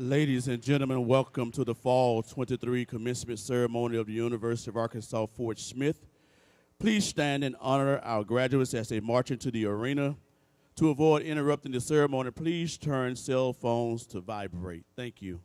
Ladies and gentlemen, welcome to the Fall 23 Commencement Ceremony of the University of Arkansas Fort Smith. Please stand and honor our graduates as they march into the arena. To avoid interrupting the ceremony, please turn cell phones to vibrate. Thank you.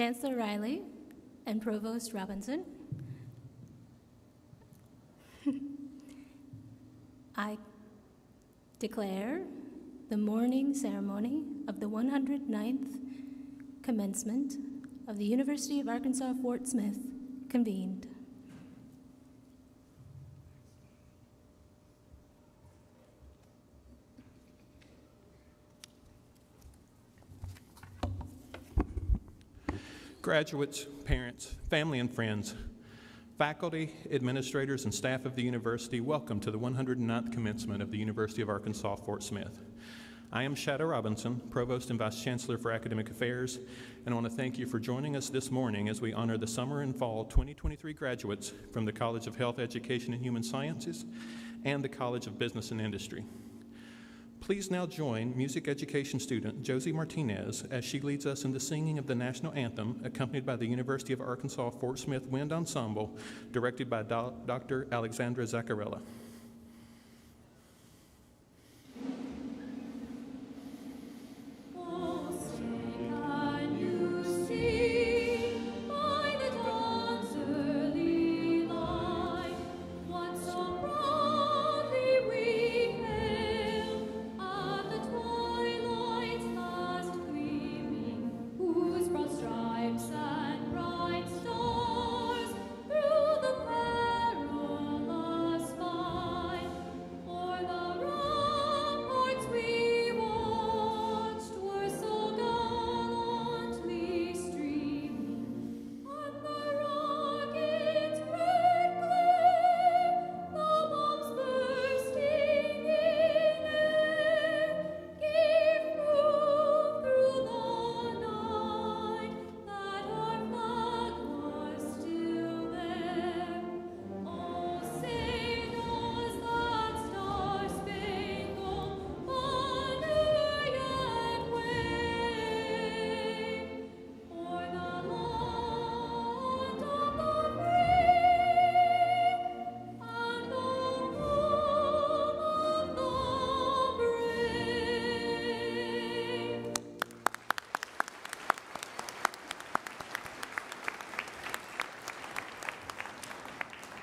Chancellor Riley and Provost Robinson, I declare the morning ceremony of the 109th commencement of the University of Arkansas Fort Smith convened. Graduates, parents, family and friends, faculty, administrators, and staff of the university, welcome to the 109th commencement of the University of Arkansas Fort Smith. I am Shadow Robinson, Provost and Vice Chancellor for Academic Affairs, and I want to thank you for joining us this morning as we honor the summer and fall 2023 graduates from the College of Health, Education, and Human Sciences and the College of Business and Industry. Please now join music education student Josie Martinez as she leads us in the singing of the national anthem, accompanied by the University of Arkansas Fort Smith Wind Ensemble, directed by Dr. Alexandra Zaccarella.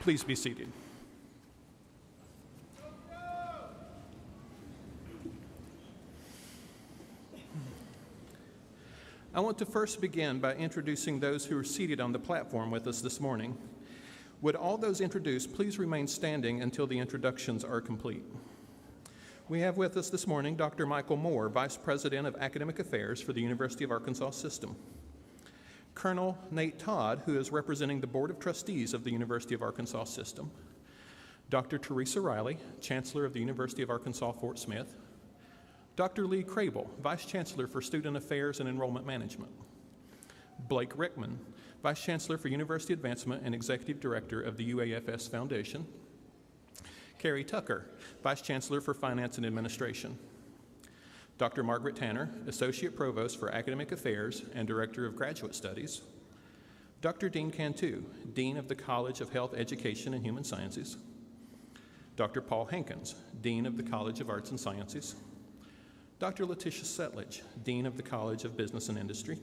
Please be seated. I want to first begin by introducing those who are seated on the platform with us this morning. Would all those introduced please remain standing until the introductions are complete? We have with us this morning Dr. Michael Moore, Vice President of Academic Affairs for the University of Arkansas System. Colonel Nate Todd, who is representing the Board of Trustees of the University of Arkansas System. Dr. Teresa Riley, Chancellor of the University of Arkansas Fort Smith. Dr. Lee Crable, Vice Chancellor for Student Affairs and Enrollment Management. Blake Rickman, Vice Chancellor for University Advancement and Executive Director of the UAFS Foundation. Carrie Tucker, Vice Chancellor for Finance and Administration. Dr. Margaret Tanner, Associate Provost for Academic Affairs and Director of Graduate Studies. Dr. Dean Cantu, Dean of the College of Health, Education, and Human Sciences. Dr. Paul Hankins, Dean of the College of Arts and Sciences. Dr. Letitia Setledge, Dean of the College of Business and Industry.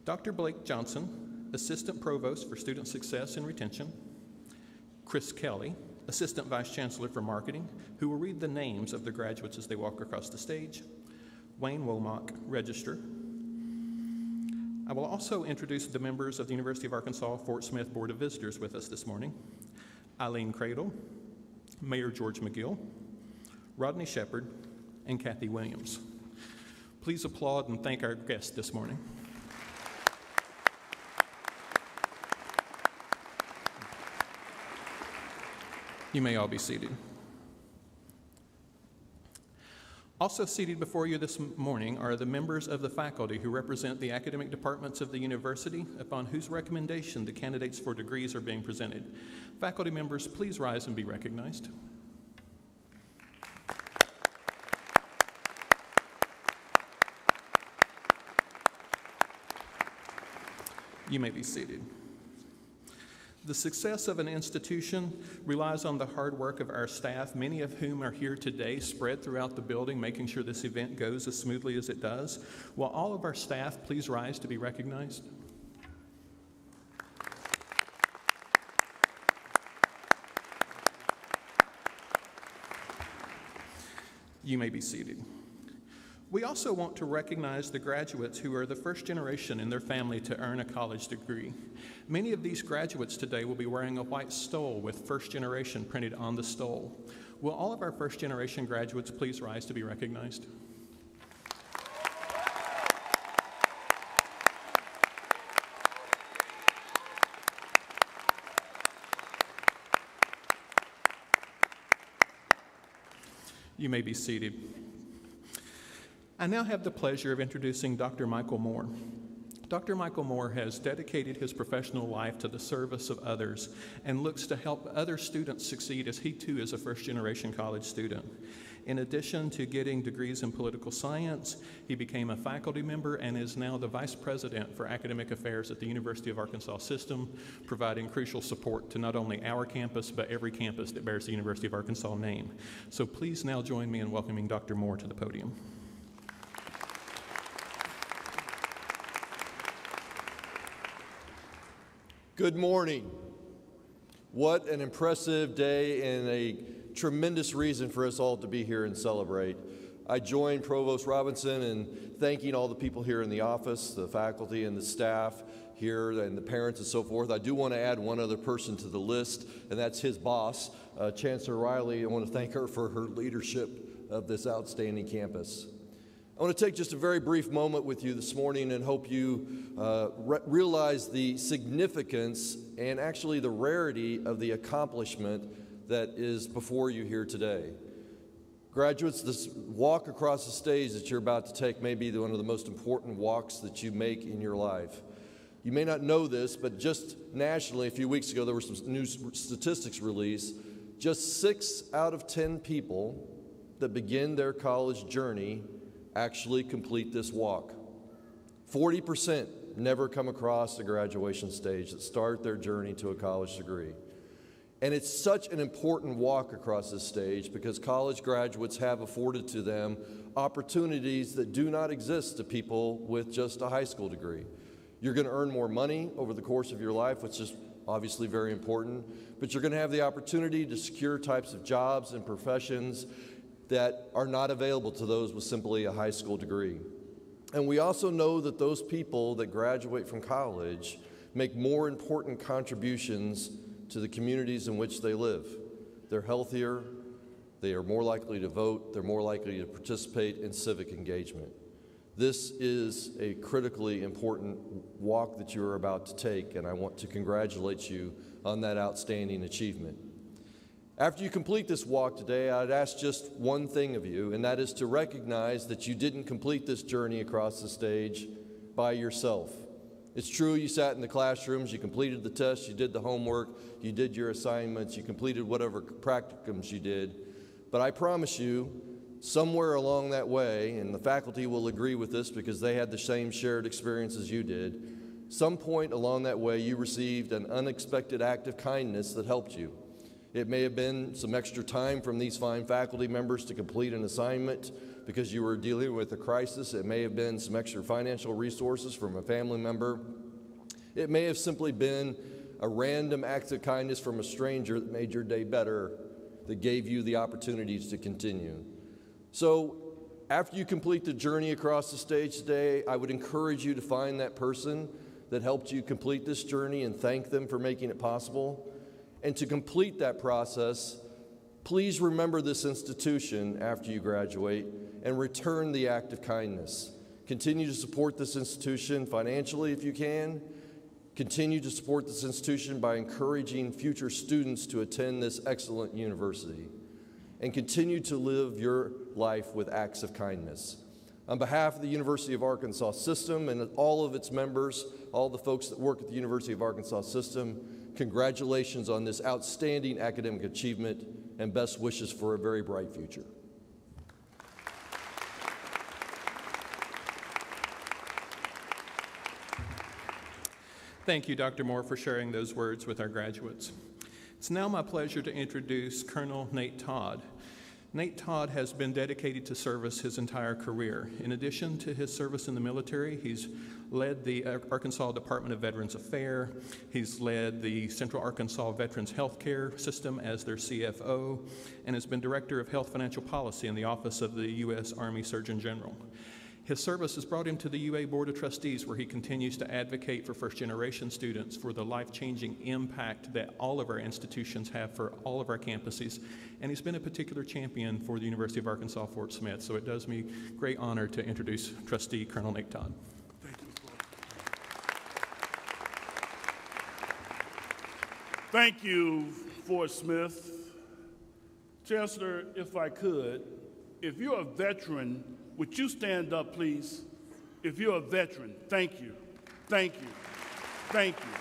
Dr. Blake Johnson, Assistant Provost for Student Success and Retention. Chris Kelly, Assistant Vice Chancellor for Marketing, who will read the names of the graduates as they walk across the stage. Wayne Womack, Register. I will also introduce the members of the University of Arkansas Fort Smith Board of Visitors with us this morning. Eileen Cradle, Mayor George McGill, Rodney Shepard, and Kathy Williams. Please applaud and thank our guests this morning. You may all be seated. Also seated before you this morning are the members of the faculty who represent the academic departments of the university, upon whose recommendation the candidates for degrees are being presented. Faculty members, please rise and be recognized. You may be seated. The success of an institution relies on the hard work of our staff, many of whom are here today, spread throughout the building, making sure this event goes as smoothly as it does. Will all of our staff please rise to be recognized? You may be seated. We also want to recognize the graduates who are the first generation in their family to earn a college degree. Many of these graduates today will be wearing a white stole with first generation printed on the stole. Will all of our first generation graduates please rise to be recognized? You may be seated. I now have the pleasure of introducing Dr. Michael Moore. Dr. Michael Moore has dedicated his professional life to the service of others and looks to help other students succeed as he too is a first-generation college student. In addition to getting degrees in political science, he became a faculty member and is now the Vice President for Academic Affairs at the University of Arkansas System, providing crucial support to not only our campus, but every campus that bears the University of Arkansas name. So please now join me in welcoming Dr. Moore to the podium. Good morning. What an impressive day and a tremendous reason for us all to be here and celebrate. I join Provost Robinson in thanking all the people here in the office, the faculty and the staff here and the parents and so forth. I do want to add one other person to the list, and that's his boss, Chancellor Riley. I want to thank her for her leadership of this outstanding campus. I want to take just a very brief moment with you this morning and hope you realize the significance and actually the rarity of the accomplishment that is before you here today. Graduates, this walk across the stage that you're about to take may be one of the most important walks that you make in your life. You may not know this, but just nationally, a few weeks ago, there were some new statistics released. Just 6 out of 10 people that begin their college journey actually complete this walk. 40% never come across the graduation stage that start their journey to a college degree. And it's such an important walk across this stage because college graduates have afforded to them opportunities that do not exist to people with just a high school degree. You're going to earn more money over the course of your life, which is obviously very important, but you're going to have the opportunity to secure types of jobs and professions that are not available to those with simply a high school degree. And we also know that those people that graduate from college make more important contributions to the communities in which they live. They're healthier, they are more likely to vote, they're more likely to participate in civic engagement. This is a critically important walk that you're about to take, and I want to congratulate you on that outstanding achievement. After you complete this walk today, I'd ask just one thing of you, and that is to recognize that you didn't complete this journey across the stage by yourself. It's true you sat in the classrooms, you completed the tests, you did the homework, you did your assignments, you completed whatever practicums you did, but I promise you, somewhere along that way, and the faculty will agree with this because they had the same shared experience as you did, some point along that way you received an unexpected act of kindness that helped you. It may have been some extra time from these fine faculty members to complete an assignment because you were dealing with a crisis. It may have been some extra financial resources from a family member. It may have simply been a random act of kindness from a stranger that made your day better, that gave you the opportunities to continue. So after you complete the journey across the stage today, I would encourage you to find that person that helped you complete this journey and thank them for making it possible. And to complete that process, please remember this institution after you graduate and return the act of kindness. Continue to support this institution financially if you can. Continue to support this institution by encouraging future students to attend this excellent university. And continue to live your life with acts of kindness. On behalf of the University of Arkansas System and all of its members, all the folks that work at the University of Arkansas System, congratulations on this outstanding academic achievement and best wishes for a very bright future. Thank you, Dr. Moore, for sharing those words with our graduates. It's now my pleasure to introduce Colonel Nate Todd. Nate Todd has been dedicated to service his entire career. In addition to his service in the military, he's led the Arkansas Department of Veterans Affairs. He's led the Central Arkansas Veterans Healthcare System as their CFO, and has been Director of Health Financial Policy in the Office of the U.S. Army Surgeon General. His service has brought him to the UA Board of Trustees, where he continues to advocate for first-generation students for the life-changing impact that all of our institutions have for all of our campuses. And he's been a particular champion for the University of Arkansas Fort Smith. So it does me great honor to introduce Trustee Colonel Nate Todd. Thank you, Fort Smith. Chancellor, if I could, if you're a veteran, would you stand up, please? If you're a veteran, thank you, thank you, thank you,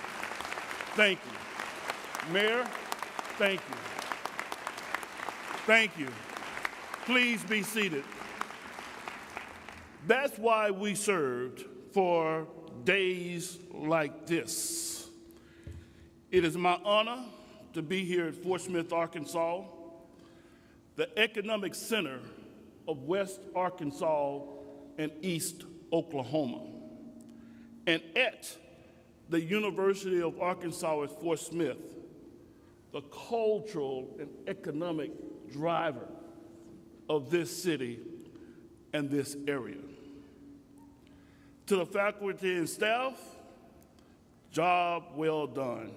thank you. Mayor, thank you. Thank you. Please be seated. That's why we served for days like this. It is my honor to be here at Fort Smith, Arkansas, the economic center of West Arkansas and East Oklahoma, and at the University of Arkansas at Fort Smith, the cultural and economic driver of this city and this area. To the faculty and staff, job well done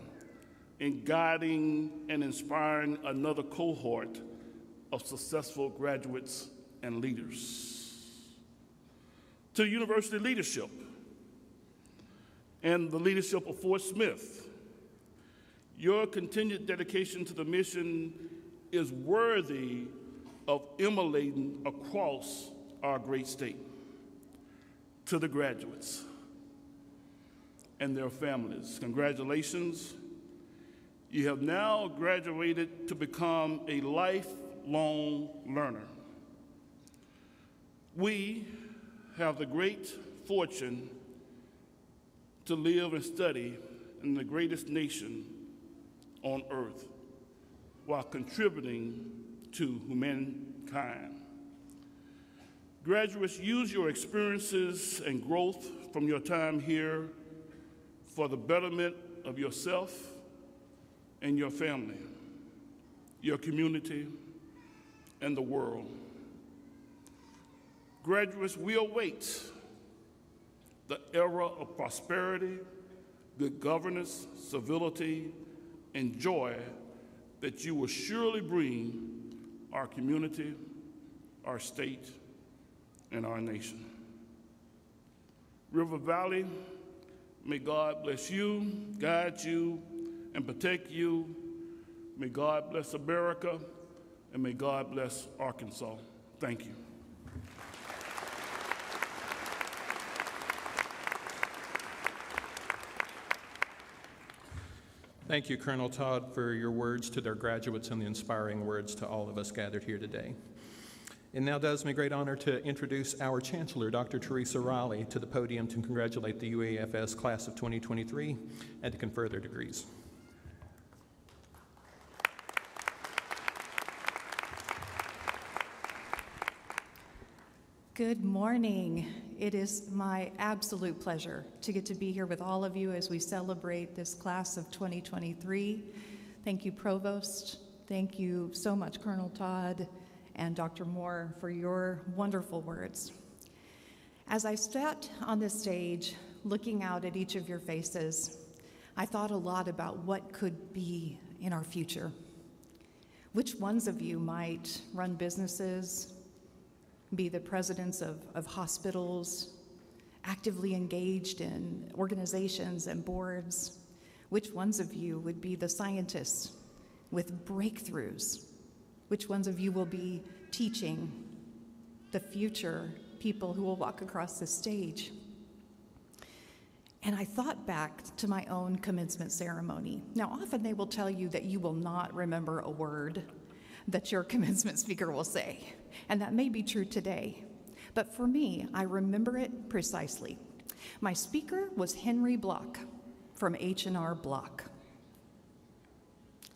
in guiding and inspiring another cohort of successful graduates and leaders. To university leadership and the leadership of Fort Smith, your continued dedication to the mission is worthy of emulating across our great state. To the graduates and their families, congratulations. You have now graduated to become a lifelong learner. We have the great fortune to live and study in the greatest nation on earth while contributing to humankind. Graduates, use your experiences and growth from your time here for the betterment of yourself and your family, your community, and the world. Graduates, we await the era of prosperity, good governance, civility, and joy that you will surely bring our community, our state, and our nation. River Valley, may God bless you, guide you, and protect you. May God bless America, and may God bless Arkansas. Thank you. Thank you, Colonel Todd, for your words to their graduates and the inspiring words to all of us gathered here today. It now does me great honor to introduce our Chancellor, Dr. Teresa Riley, to the podium to congratulate the UAFS class of 2023 and to confer their degrees. Good morning. It is my absolute pleasure to get to be here with all of you as we celebrate this class of 2023. Thank you, Provost. Thank you so much, Colonel Todd and Dr. Moore, for your wonderful words. As I sat on this stage, looking out at each of your faces, I thought a lot about what could be in our future. Which ones of you might run businesses, be the presidents of hospitals, actively engaged in organizations and boards? Which ones of you would be the scientists with breakthroughs? Which ones of you will be teaching the future people who will walk across this stage? And I thought back to my own commencement ceremony. Now, often they will tell you that you will not remember a word that your commencement speaker will say. And that may be true today. But for me, I remember it precisely. My speaker was Henry Block, from H&R Block.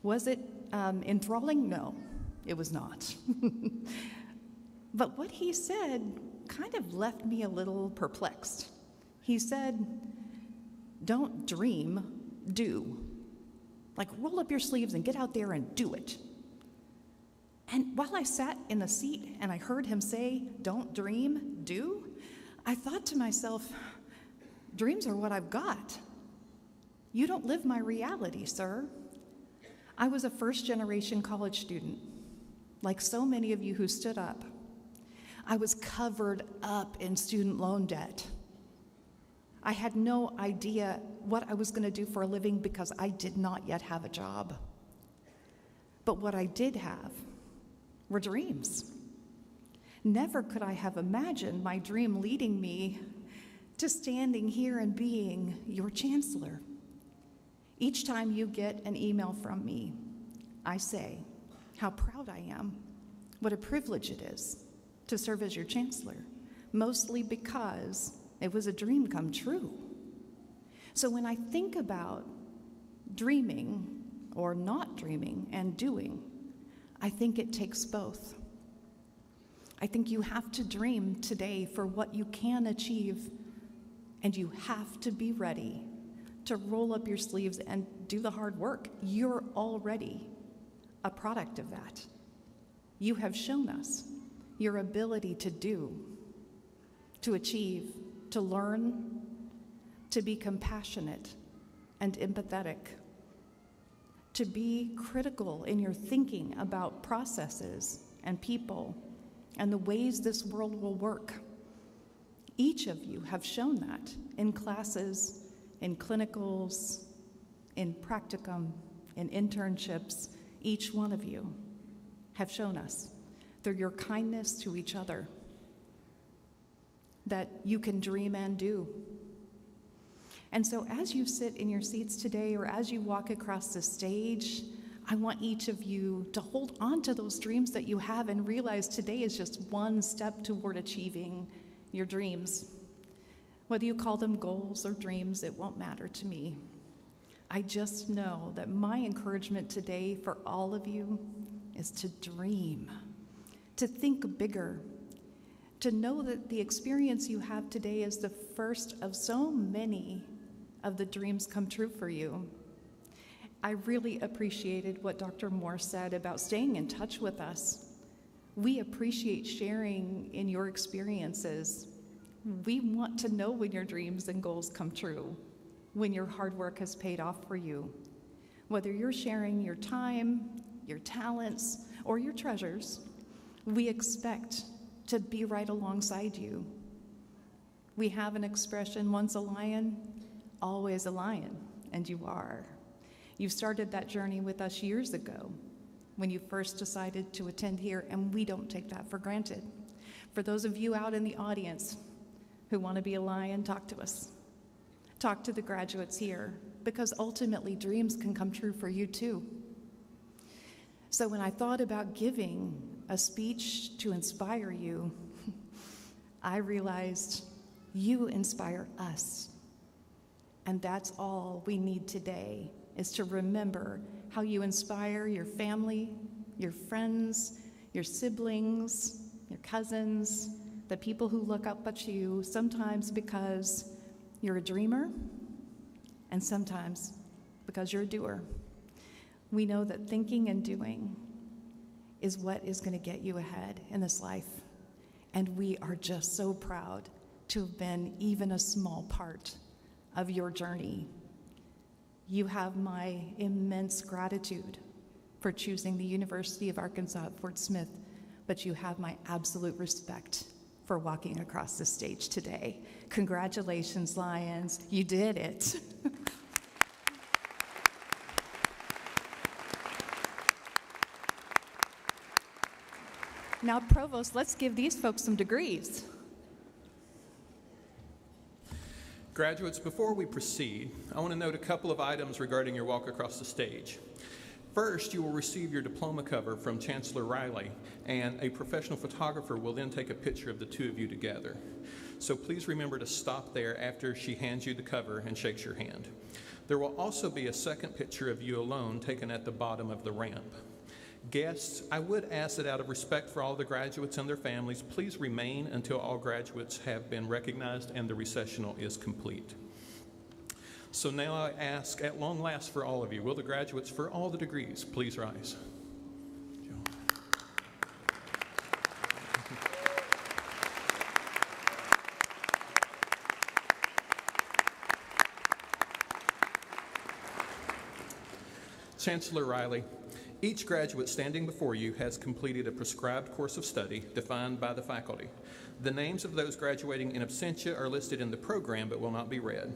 Was it enthralling? No, it was not. But what he said kind of left me a little perplexed. He said, don't dream, do. Like, roll up your sleeves and get out there and do it. And while I sat in the seat and I heard him say, don't dream, do, I thought to myself, dreams are what I've got. You don't live my reality, sir. I was a first-generation college student, like so many of you who stood up. I was covered up in student loan debt. I had no idea what I was going to do for a living because I did not yet have a job. But what I did have were dreams. Never could I have imagined my dream leading me to standing here and being your chancellor. Each time you get an email from me, I say how proud I am, what a privilege it is to serve as your chancellor, mostly because it was a dream come true. So when I think about dreaming or not dreaming and doing, I think it takes both. I think you have to dream today for what you can achieve, and you have to be ready to roll up your sleeves and do the hard work. You're already a product of that. You have shown us your ability to do, to achieve, to learn, to be compassionate and empathetic, to be critical in your thinking about processes and people and the ways this world will work. Each of you have shown that in classes, in clinicals, in practicum, in internships. Each one of you have shown us through your kindness to each other that you can dream and do. And so as you sit in your seats today or as you walk across the stage, I want each of you to hold on to those dreams that you have and realize today is just one step toward achieving your dreams. Whether you call them goals or dreams, it won't matter to me. I just know that my encouragement today for all of you is to dream, to think bigger, to know that the experience you have today is the first of so many of the dreams come true for you. I really appreciated what Dr. Moore said about staying in touch with us. We appreciate sharing in your experiences. We want to know when your dreams and goals come true, when your hard work has paid off for you. Whether you're sharing your time, your talents, or your treasures, we expect to be right alongside you. We have an expression, once a lion, always a lion, and you are. You started that journey with us years ago when you first decided to attend here, and we don't take that for granted. For those of you out in the audience who want to be a lion, talk to us. Talk to the graduates here, because ultimately dreams can come true for you too. So when I thought about giving a speech to inspire you, I realized you inspire us. And that's all we need today, is to remember how you inspire your family, your friends, your siblings, your cousins, the people who look up at you, sometimes because you're a dreamer, and sometimes because you're a doer. We know that thinking and doing is what is going to get you ahead in this life. And we are just so proud to have been even a small part of your journey. You have my immense gratitude for choosing the University of Arkansas at Fort Smith, but you have my absolute respect for walking across the stage today. Congratulations, Lions. You did it. Now, Provost, let's give these folks some degrees. Graduates, before we proceed, I want to note a couple of items regarding your walk across the stage. First, you will receive your diploma cover from Chancellor Riley, and a professional photographer will then take a picture of the two of you together. So please remember to stop there after she hands you the cover and shakes your hand. There will also be a second picture of you alone taken at the bottom of the ramp. Guests, I would ask that out of respect for all the graduates and their families, please remain until all graduates have been recognized and the recessional is complete. So now I ask, at long last for all of you, will the graduates for all the degrees please rise? Chancellor Riley, each graduate standing before you has completed a prescribed course of study defined by the faculty. The names of those graduating in absentia are listed in the program but will not be read.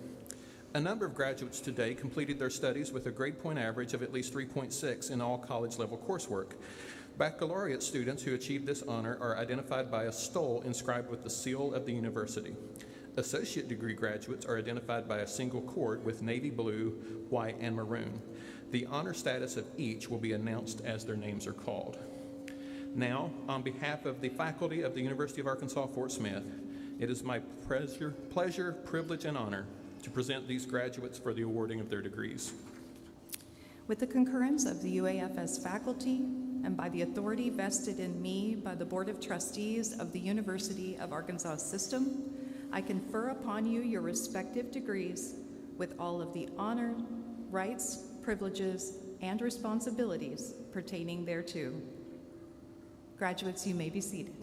A number of graduates today completed their studies with a grade point average of at least 3.6 in all college-level coursework. Baccalaureate students who achieved this honor are identified by a stole inscribed with the seal of the university. Associate degree graduates are identified by a single cord with navy blue, white, and maroon. The honor status of each will be announced as their names are called. Now, on behalf of the faculty of the University of Arkansas Fort Smith, it is my pleasure, privilege, and honor to present these graduates for the awarding of their degrees. With the concurrence of the UAFS faculty and by the authority vested in me by the Board of Trustees of the University of Arkansas System, I confer upon you your respective degrees with all of the honor, rights, privileges, and responsibilities pertaining thereto. Graduates, you may be seated.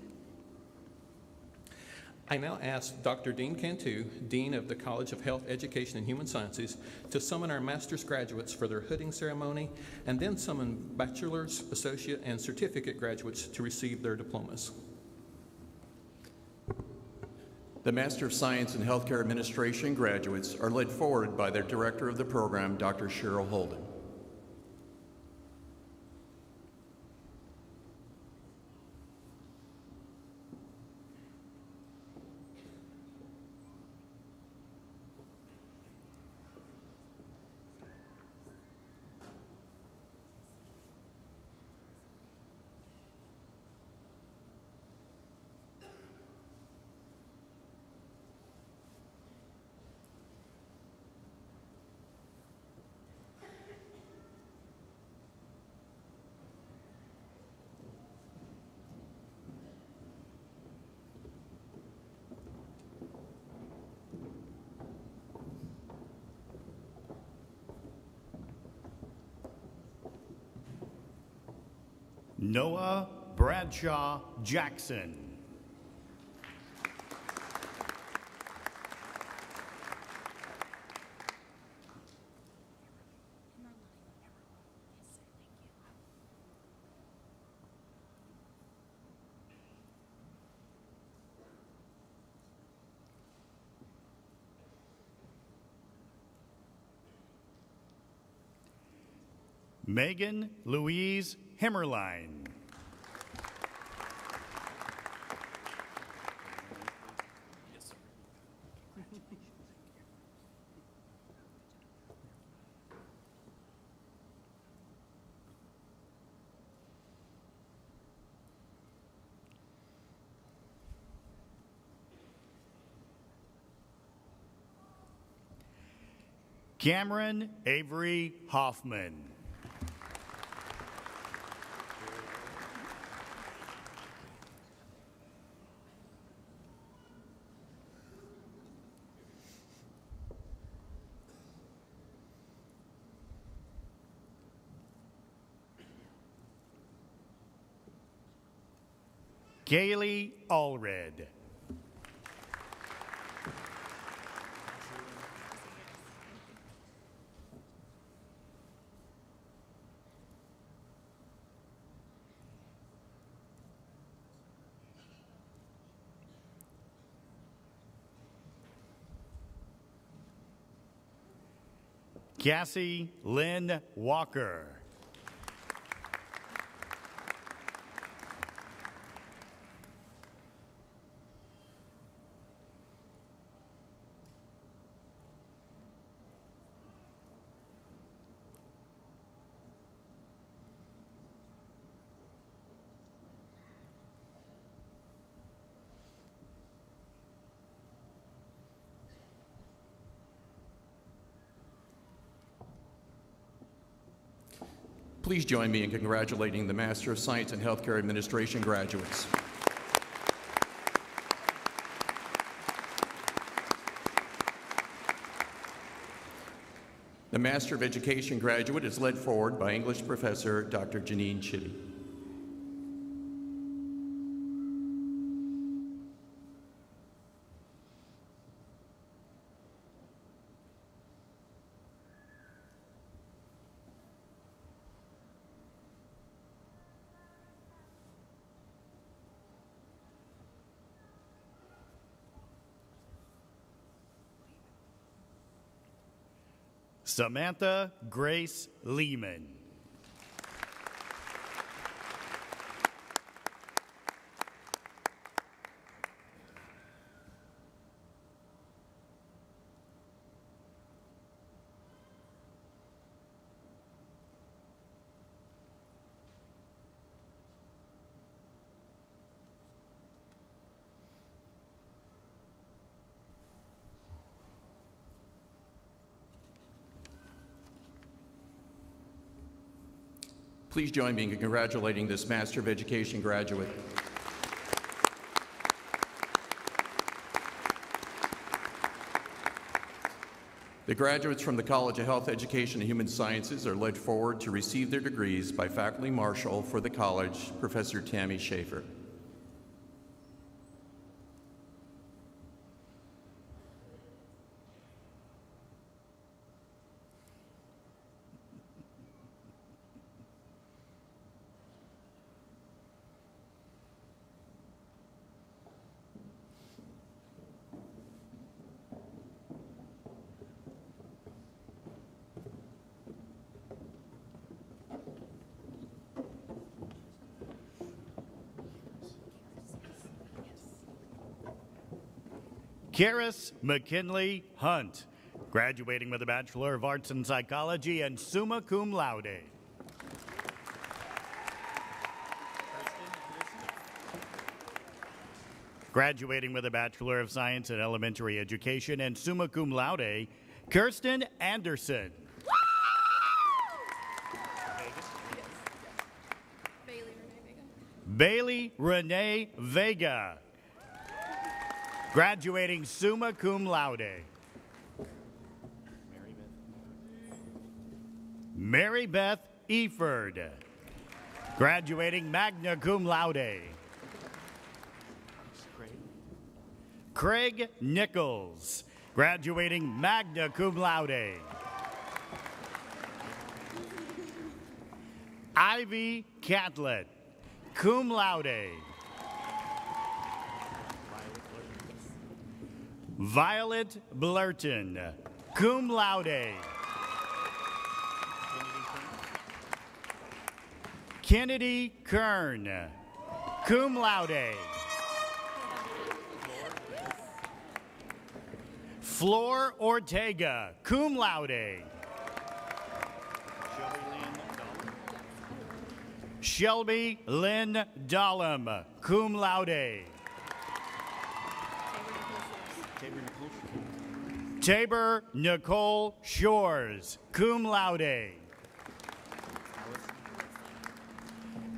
I now ask Dr. Dean Cantu, Dean of the College of Health, Education, and Human Sciences, to summon our master's graduates for their hooding ceremony, and then summon bachelor's, associate, and certificate graduates to receive their diplomas. The Master of Science in Healthcare Administration graduates are led forward by their director of the program, Dr. Cheryl Holden. Noah Bradshaw Jackson. Megan Louise Hemmerline. Cameron Avery Hoffman. Gailey Allred. Cassie Lynn Walker. Please join me in congratulating the Master of Science in Healthcare Administration graduates. The Master of Education graduate is led forward by English professor Dr. Janine Chitty. Samantha Grace Lehman. Please join me in congratulating this Master of Education graduate. The graduates from the College of Health Education and Human Sciences are led forward to receive their degrees by Faculty Marshal for the college, Professor Tammy Schaefer. Karis McKinley Hunt, graduating with a Bachelor of Arts in Psychology and summa cum laude. Graduating with a Bachelor of Science in Elementary Education and summa cum laude, Kirsten Anderson. Bailey Renee Vega. Graduating summa cum laude. Mary Beth Eford. Graduating magna cum laude. Craig Nichols. Graduating magna cum laude. Ivy Catlett. Cum laude. Violet Blurton, cum laude. Kennedy Kern, cum laude. Flor Ortega, cum laude. Shelby Lynn Dahlem, cum laude. Tabor Nicole Shores, cum laude.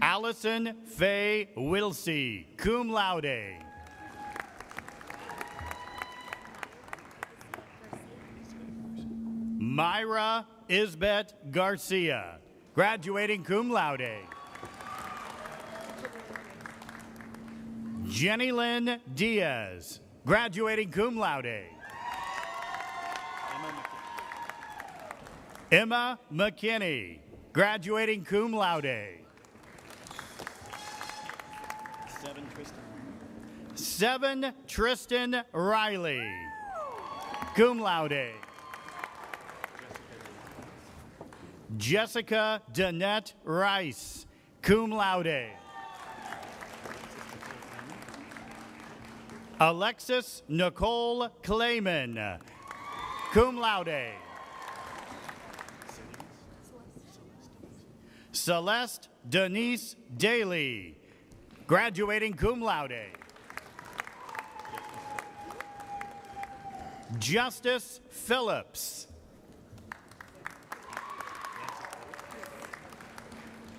Allison Faye Wilsey, cum laude. Myra Isbeth Garcia, graduating cum laude. Jenny Lynn Diaz, graduating cum laude. Emma McKinney, graduating cum laude. Seven Tristan Riley, cum laude. Jessica Danette Rice, cum laude. Alexis Nicole Clayman, cum laude. Celeste Denise Daly, graduating cum laude. Justice Phillips.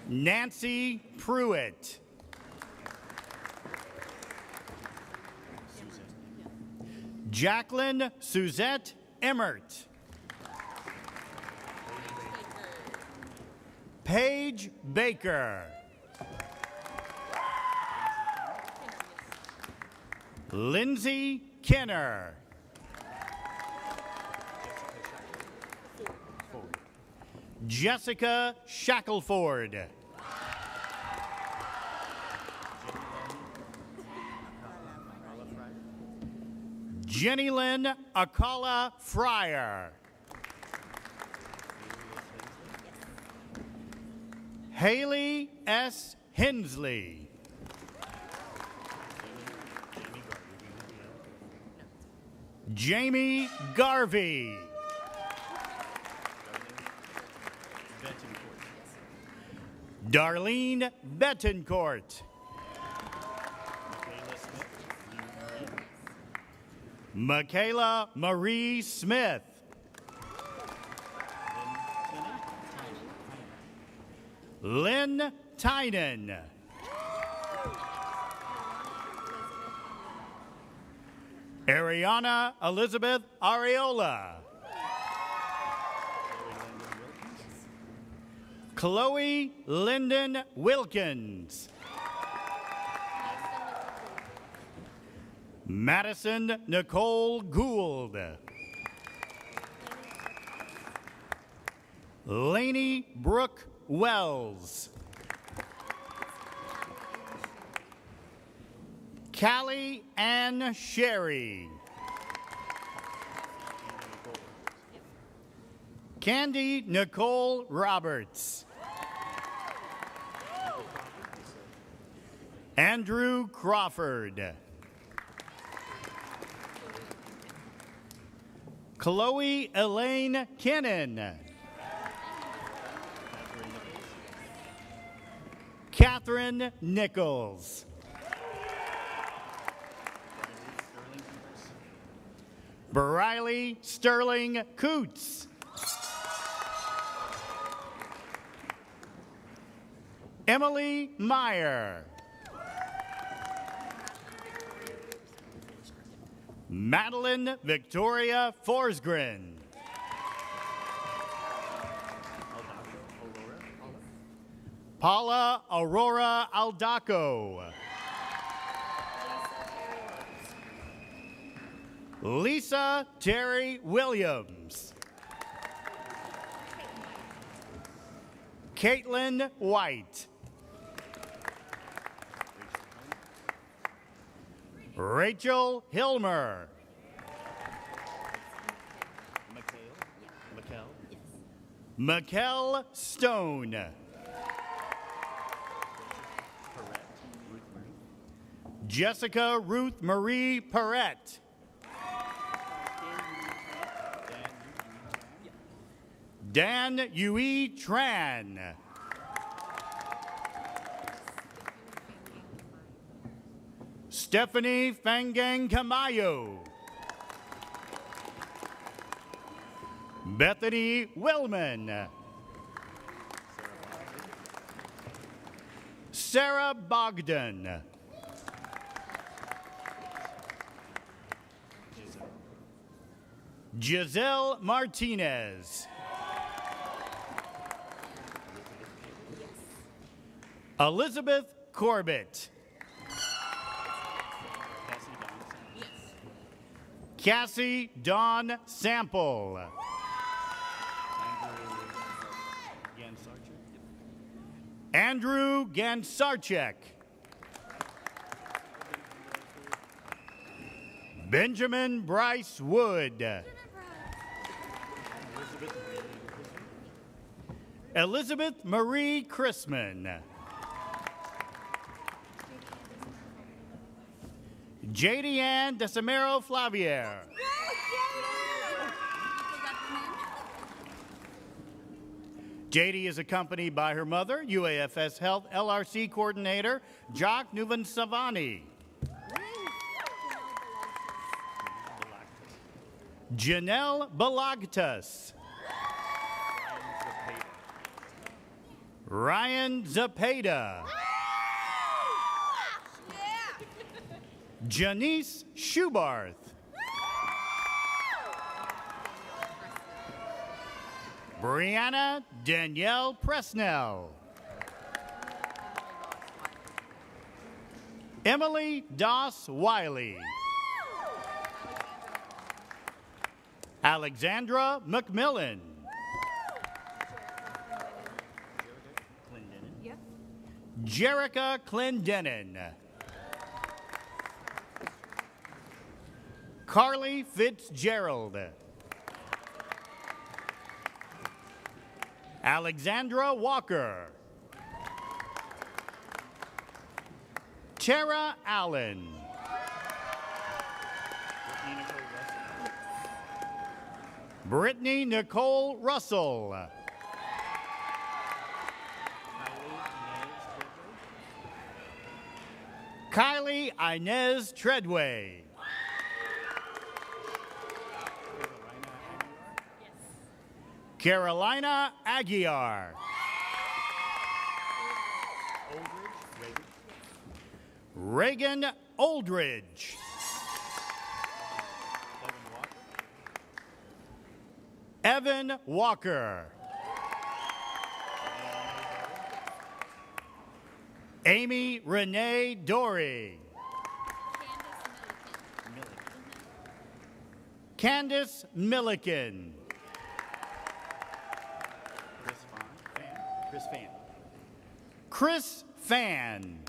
Nancy Pruitt. Jacqueline Suzette Emmert. Paige Baker. Lindsay Kenner. Jessica Shackelford. Jenny Lynn Akala Fryer. Haley S. Hensley. Jamie Garvey. Darlene Betancourt. Michaela Marie Smith. Lynn Tynan. Ariana Elizabeth Areola. Chloe Lyndon Wilkins. Madison Nicole Gould. Lainey Brooke Wells. Callie Ann Sherry. Candy Nicole Roberts. Andrew Crawford. Chloe Elaine Kennan. Catherine Nichols. Bariley Sterling Coots. Emily Meyer. Madeline Victoria Forsgren. Paula Aurora Aldaco. Lisa Terry Williams. Caitlin White. Rachel Hilmer. Mikkel Stone. Jessica Ruth Marie Perrette. Dan Yui Tran. Stephanie Fangang Camayo. Bethany Willman. Sarah Bogdan. Giselle Martinez. Elizabeth Corbett. Cassie Dawn Sample. Andrew Gansarchek. Benjamin Bryce Wood. Elizabeth Marie Chrisman. J.D. Ann Desamero Flavier. J.D. is accompanied by her mother, UAFS Health LRC Coordinator, Jock Nuvan-Savani. Janelle Balagtas. Ryan Zapata. Janice Schubarth. Brianna Danielle Presnell. Emily Doss Wiley. Alexandra McMillan. Jerica Clendenin. Carly Fitzgerald. Alexandra Walker. Tara Allen. Brittany Nicole Russell. Kylie Inez Treadway. Carolina Aguiar. Reagan Oldridge. Evan Walker. Amy Renee Dory. Candace Milliken. Chris Fan.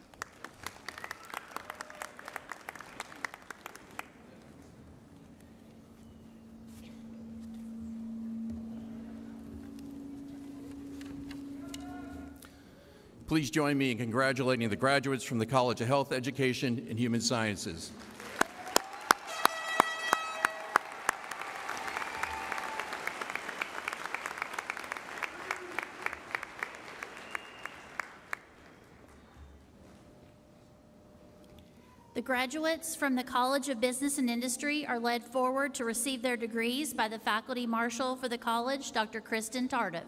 Please join me in congratulating the graduates from the College of Health, Education, and Human Sciences. The graduates from the College of Business and Industry are led forward to receive their degrees by the Faculty Marshal for the college, Dr. Kristen Tardif.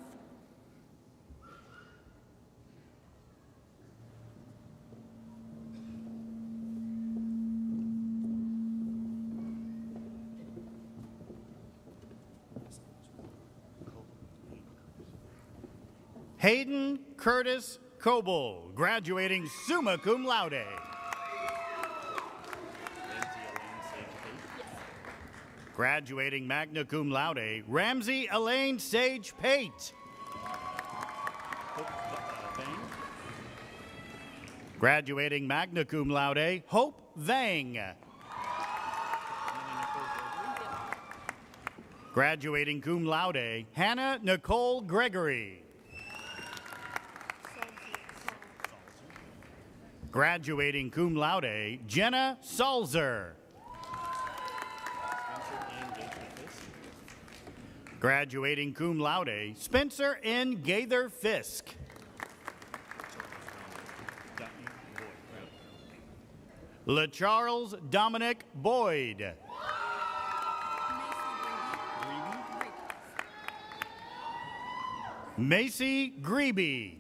Hayden Curtis Coble, graduating summa cum laude. Graduating magna cum laude, Ramsey Elaine Sage Pate. Graduating magna cum laude, Hope Vang. Graduating cum laude, Hannah Nicole Gregory. Graduating cum laude, Jenna Salzer. Graduating cum laude, Spencer N. Gaither Fisk. LaCharles Dominic Boyd. Macy Greeby.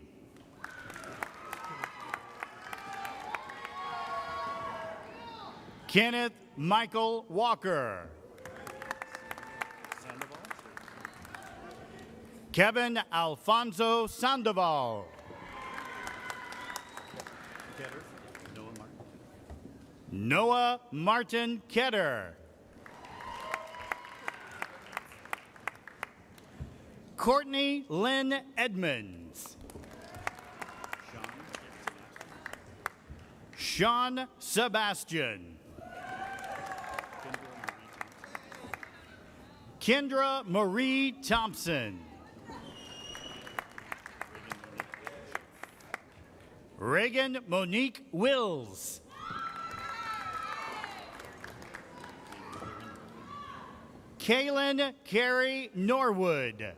Kenneth Michael Walker. Kevin Alfonso Sandoval. Noah Martin Ketter. Courtney Lynn Edmonds. Sean Sebastian. Kendra Marie Thompson. Reagan Monique Wills. Kaylin Carey Norwood.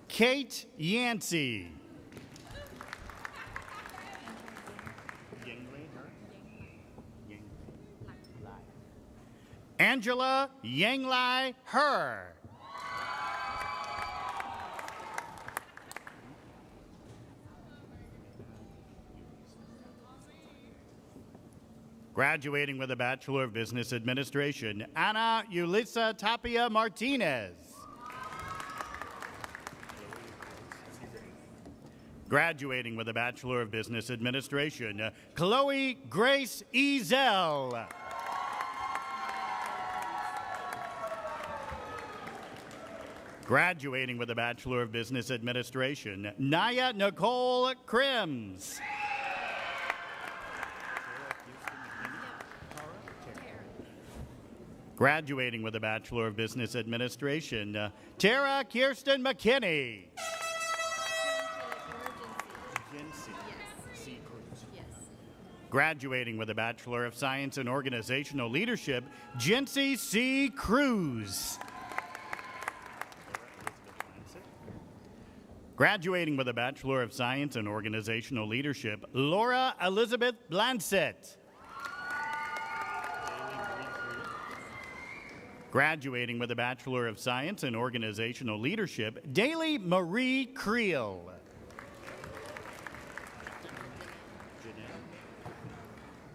Kate Yancey. Angela Yanglai Her. Graduating with a Bachelor of Business Administration, Ana Yulisa Tapia Martinez. Graduating with a Bachelor of Business Administration, Chloe Grace Ezel. Graduating with a Bachelor of Business Administration, Naya Nicole Crims. Graduating with a Bachelor of Business Administration, Tara Kirsten McKinney. Graduating with a Bachelor of Science in Organizational Leadership, Jincy C. Cruz. Graduating with a Bachelor of Science in Organizational Leadership, Laura Elizabeth Blansett. Graduating with a Bachelor of Science in Organizational Leadership, Daly Marie Creel.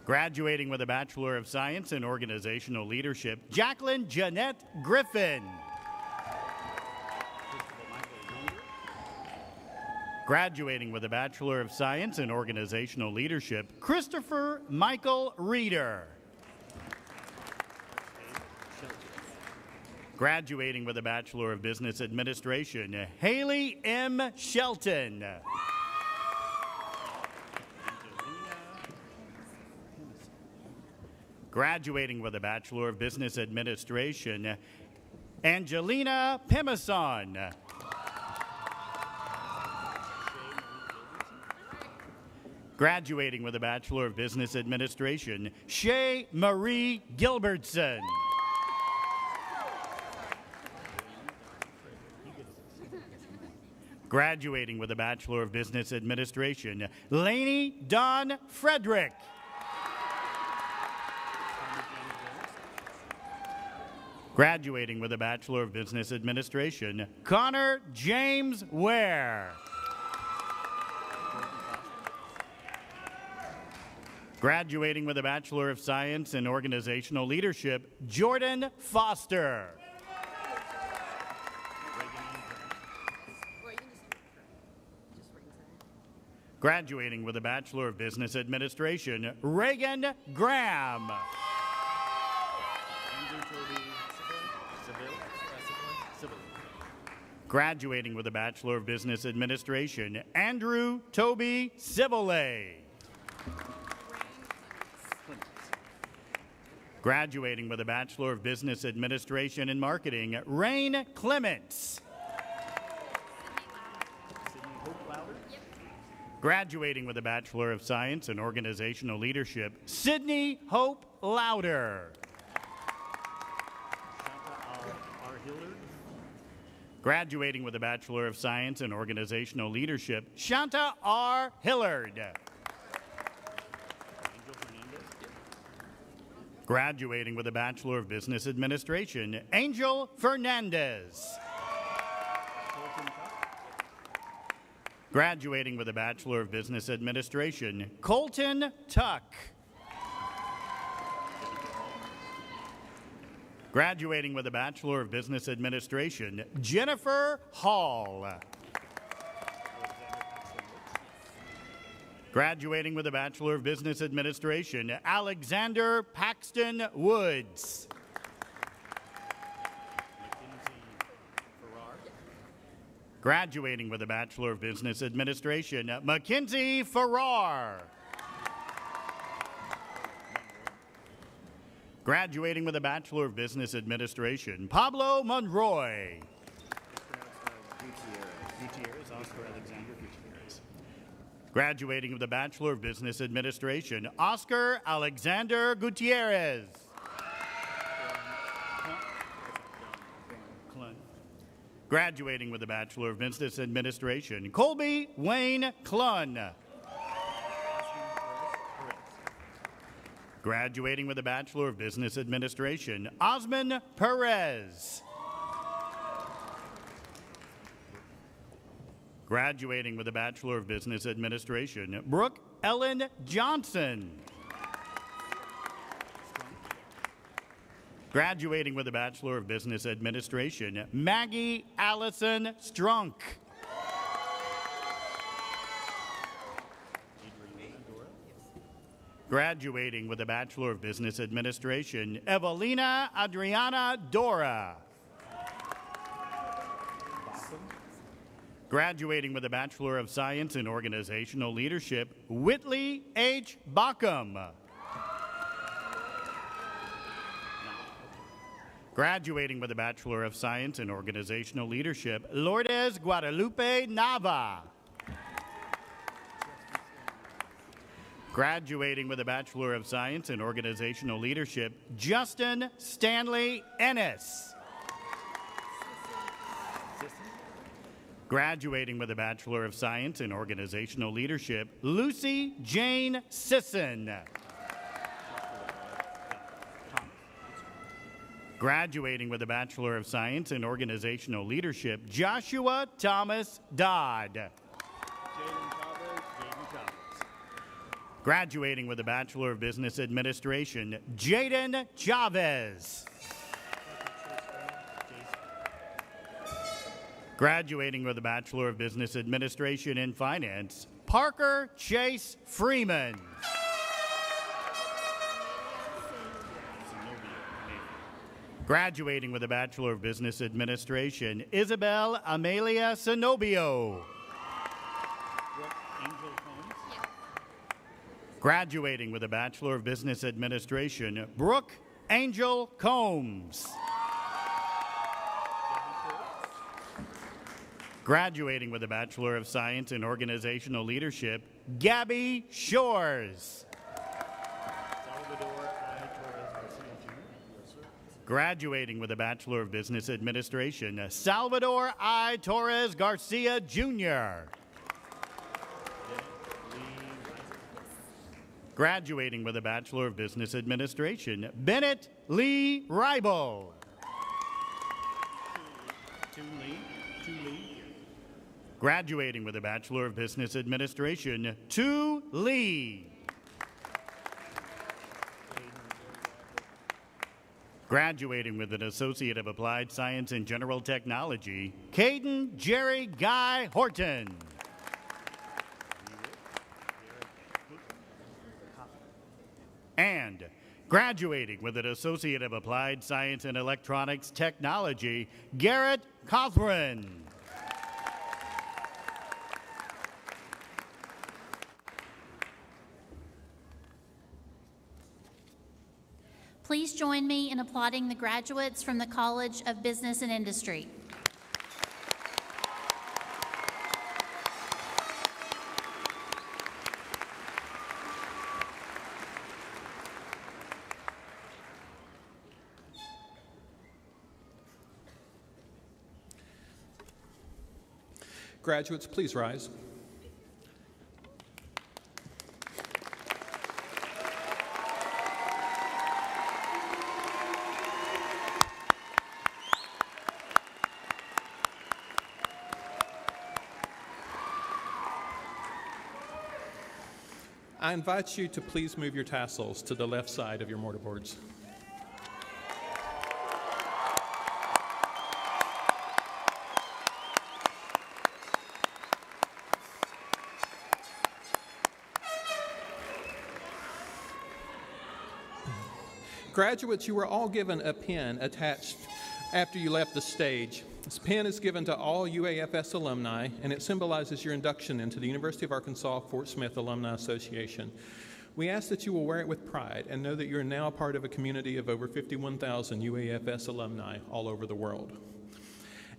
Graduating with a Bachelor of Science in Organizational Leadership, Jacqueline Jeanette Griffin. Graduating with a Bachelor of Science in Organizational Leadership, Christopher Michael Reeder. Graduating with a Bachelor of Business Administration, Haley M. Shelton. Graduating with a Bachelor of Business Administration, Angelina Pemison. Graduating with a Bachelor of Business Administration, Shay Marie Gilbertson. Graduating with a Bachelor of Business Administration, Lainey Dawn Frederick. Graduating with a Bachelor of Business Administration, Connor James Ware. Graduating with a Bachelor of Science in Organizational Leadership, Jordan Foster. Graduating with a Bachelor of Business Administration, Reagan Graham. Graduating with a Bachelor of Business Administration, Andrew Toby Civilay. Graduating with a Bachelor of Business Administration and Marketing, Rain Clements. Graduating with a Bachelor of Science in Organizational Leadership, Sydney Hope Louder. Graduating with a Bachelor of Science in Organizational Leadership, Shanta R. Hillard. Graduating with a Bachelor of Business Administration, Angel Fernandez. Graduating with a Bachelor of Business Administration, Colton Tuck. Graduating with a Bachelor of Business Administration, Jennifer Hall. Graduating with a Bachelor of Business Administration, Alexander Paxton Woods. Graduating with a Bachelor of Business Administration, Mackenzie Farrar. Graduating with a Bachelor of Business Administration, Pablo Monroy. Graduating with a Bachelor of Business Administration, Oscar Alexander Gutierrez. Graduating with a Bachelor of Business Administration, Colby Wayne Clun. Graduating with a Bachelor of Business Administration, Osman Perez. Graduating with a Bachelor of Business Administration, Brooke Ellen Johnson. Graduating with a Bachelor of Business Administration, Maggie Allison Strunk. Graduating with a Bachelor of Business Administration, Evelina Adriana Dora. Graduating with a Bachelor of Science in Organizational Leadership, Whitley H. Bockham. Graduating with a Bachelor of Science in Organizational Leadership, Lourdes Guadalupe Nava. Graduating with a Bachelor of Science in Organizational Leadership, Justin Stanley Ennis. Graduating with a Bachelor of Science in Organizational Leadership, Lucy Jane Sisson. Graduating with a Bachelor of Science in Organizational Leadership, Joshua Thomas Dodd. Graduating with a Bachelor of Business Administration, Jaden Chavez. Graduating with a Bachelor of Business Administration in Finance, Parker Chase Freeman. Graduating with a Bachelor of Business Administration, Isabel Amelia Zenobio. Graduating with a Bachelor of Business Administration, Brooke Angel Combs. Graduating with a Bachelor of Science in Organizational Leadership, Gabby Shores. Graduating with a Bachelor of Business Administration, Salvador I. Torres Garcia, Jr. Graduating with a Bachelor of Business Administration, Bennett Lee Reibel. Graduating with a Bachelor of Business Administration, Tu Lee. Graduating with an Associate of Applied Science and General Technology, Caden Jerry Guy Horton. And graduating with an Associate of Applied Science and Electronics Technology, Garrett Cothran. Please join me in applauding the graduates from the College of Business and Industry. Graduates, please rise. I invite you to please move your tassels to the left side of your mortarboards. Graduates, you were all given a pin attached after you left the stage. This pin is given to all UAFS alumni, and it symbolizes your induction into the University of Arkansas Fort Smith Alumni Association. We ask that you will wear it with pride and know that you are now part of a community of over 51,000 UAFS alumni all over the world.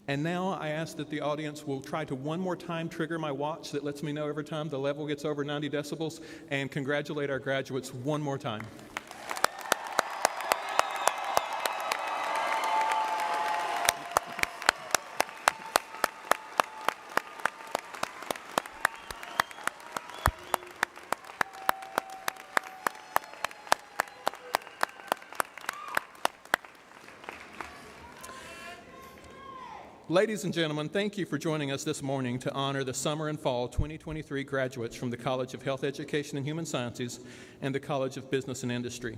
And now I ask that the audience will try to one more time trigger my watch that lets me know every time the level gets over 90 decibels, and congratulate our graduates one more time. Ladies and gentlemen, thank you for joining us this morning to honor the summer and fall 2023 graduates from the College of Health Education and Human Sciences and the College of Business and Industry.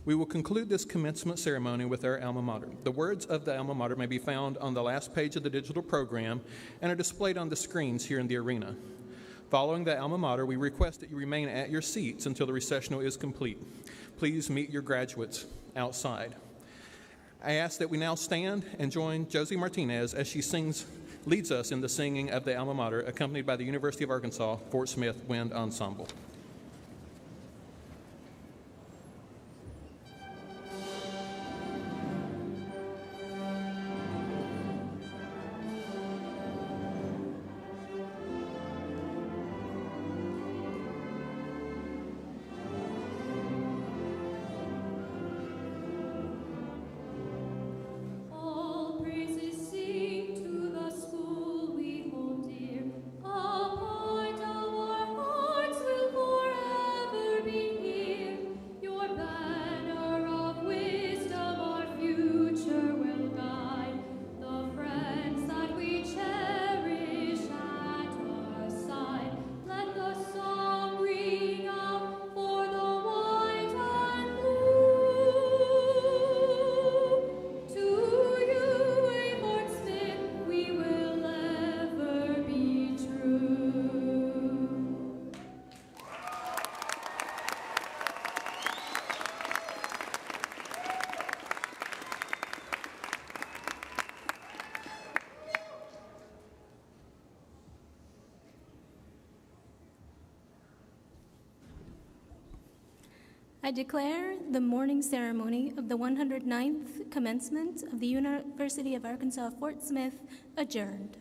We will conclude this commencement ceremony with our alma mater. The words of the alma mater may be found on the last page of the digital program and are displayed on the screens here in the arena. Following the alma mater, we request that you remain at your seats until the recessional is complete. Please meet your graduates outside. I ask that we now stand and join Josie Martinez as she leads us in the singing of the alma mater, accompanied by the University of Arkansas Fort Smith Wind Ensemble. All praises sing to the school we hold dear. A part of our hearts will forever be here. Your banner of wisdom our future will guide. The friends that we cherish at our side. Let the song ring out for the white and blue. To you, a Fort Smith, we will ever be true. I declare the morning ceremony of the 109th commencement of the University of Arkansas Fort Smith adjourned.